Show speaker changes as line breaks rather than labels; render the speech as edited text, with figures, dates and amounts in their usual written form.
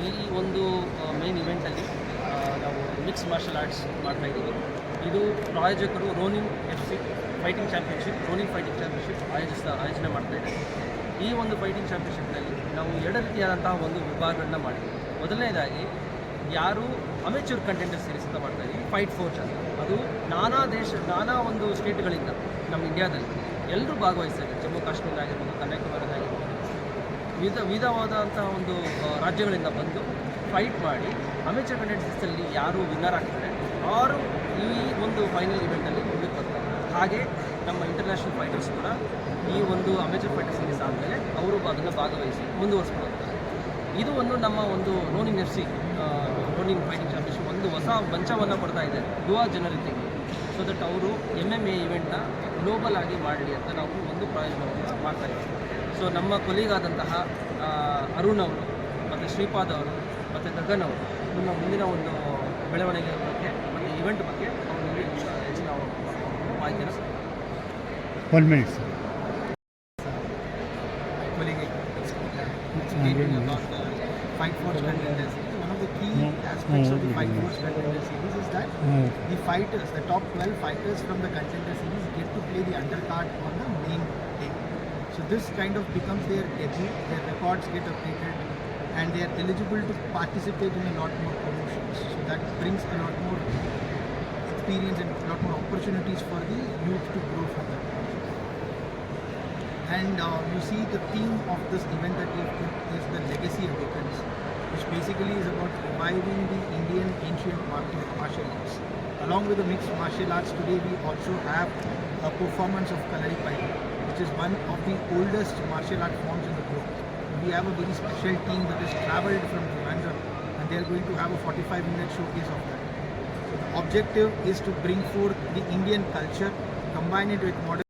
ಈ ಒಂದು ಮೇನ್ ಇವೆಂಟಲ್ಲಿ ನಾವು ಮಿಕ್ಸ್ ಮಾರ್ಷಲ್ ಆರ್ಟ್ಸ್ ಮಾಡ್ತಾಯಿದ್ದೀವಿ. ಇದು ಪ್ರಾಯೋಜಕರು Roning FC fighting championship, Roning fighting championship ಆಯೋಜನೆ ಮಾಡ್ತಾಯಿದೆ. ಈ ಒಂದು ಫೈಟಿಂಗ್ ಚಾಂಪಿಯನ್ಶಿಪ್ನಲ್ಲಿ ನಾವು 2 ರೀತಿಯಾದಂತಹ ಒಂದು ವಿಭಾಗಗಳನ್ನ ಮಾಡಿದ್ದೀವಿ. ಮೊದಲನೇದಾಗಿ ಯಾರು ಅಮೆಚೂರ್ ಕಂಟೆಂಡರ್ ಸೀರೀಸ್ ಅಂತ ಮಾಡ್ತಾಯಿದ್ದೀವಿ, ಫೈಟ್ ಫೋರ್ಸ್ ಅಂತ. ಅದು ನಾನಾ ಒಂದು ಸ್ಟೇಟ್ಗಳಿಂದ ನಮ್ಮ ಇಂಡಿಯಾದಲ್ಲಿ ಎಲ್ಲರೂ ಭಾಗವಹಿಸ್ತಾರೆ. ಜಮ್ಮು ಕಾಶ್ಮೀರ ಆಗಿರ್ಬೋದು, ಕನ್ಯಾಕುಮಾರಿ ಆಗಿರ್ಬೋದು, ವಿಧವಾದಂತಹ ಒಂದು ರಾಜ್ಯಗಳಿಂದ ಬಂದು ಫೈಟ್ ಮಾಡಿ ಅಮೆಚೂರ್ ಕಂಟೆಂಡರ್ಸಲ್ಲಿ ಯಾರು ವಿನ್ನರ್ ಆಗ್ತಾರೆ ಅವರು ಈ ಒಂದು ಫೈನಲ್ ಇವೆಂಟಲ್ಲಿ ಮುಂದಕ್ಕೆ ಬರ್ತಾರೆ. ಹಾಗೆ ನಮ್ಮ ಇಂಟರ್ನ್ಯಾಷನಲ್ ಫೈಟರ್ಸ್ ಕೂಡ ಈ ಒಂದು ಅಮೆಚೂರ್ ಫೈಟರ್ ಸೀರೀಸ್ ಆದಮೇಲೆ ಅವರು ಅದನ್ನು ಭಾಗವಹಿಸಿ ಮುಂದುವರಿಸ್ಕೊಳ್ತಾರೆ. ಇದು ಒಂದು ನಮ್ಮ ಒಂದು ರೋನಿಂಗ್ FC ರೋನಿಂಗ್ ಫೈಟಿಂಗ್ ಚಾಂಪಿಯನ್ಶಿಪ್ ಒಂದು ಹೊಸ ಮಂಚವನ್ನು ಕೊಡ್ತಾ ಇದೆ ಯುವ ಜನರಿಗೆ, ಸೊ ದಟ್ ಅವರು MMA ಇವೆಂಟ್ನ ಗ್ಲೋಬಲ್ ಆಗಿ ಮಾಡಲಿ ಅಂತ ನಾವು ಒಂದು ಪ್ರಯೋಜನವನ್ನು ಮಾಡ್ತಾಯಿದ್ದೀವಿ. ಸೊ ನಮ್ಮ ಕೊಲೀಗಾದಂತಹ ಅರುಣ್ ಅವರು ಮತ್ತು ಶ್ರೀಪಾದ್ ಅವರು ಮತ್ತು ಗಗನ್ ಅವರು ನಿಮ್ಮ ಮುಂದಿನ ಒಂದು ಬೆಳವಣಿಗೆ ಬಗ್ಗೆ ಮತ್ತು ಇವೆಂಟ್ ಬಗ್ಗೆ ಅವರು ಹೆಚ್ಚಿನ ಮಾಹಿತಿಯನ್ನು
1 minute.
About the Fight Force Contender Series. One of the key aspects of the Fight Force Contender Series is that the fighters, the top 12 fighters from the Contender Series get to play the undercard on the main day. So this kind of becomes their debut, their records get updated and they are eligible to participate in a lot more promotions. So that brings a lot more experience and a lot more opportunities for the youth to grow from that. And you see the theme of this event that we have put is the Legacy Awakens, which basically is about reviving the Indian ancient martial arts. Along with the mixed martial arts, today we also have a performance of Kalaripayattu, which is one of the oldest martial art forms in the globe. We have a very special team that has travelled from Trivandrum and they are going to have a 45-minute showcase of that. So the objective is to bring forth the Indian culture, combine it with modern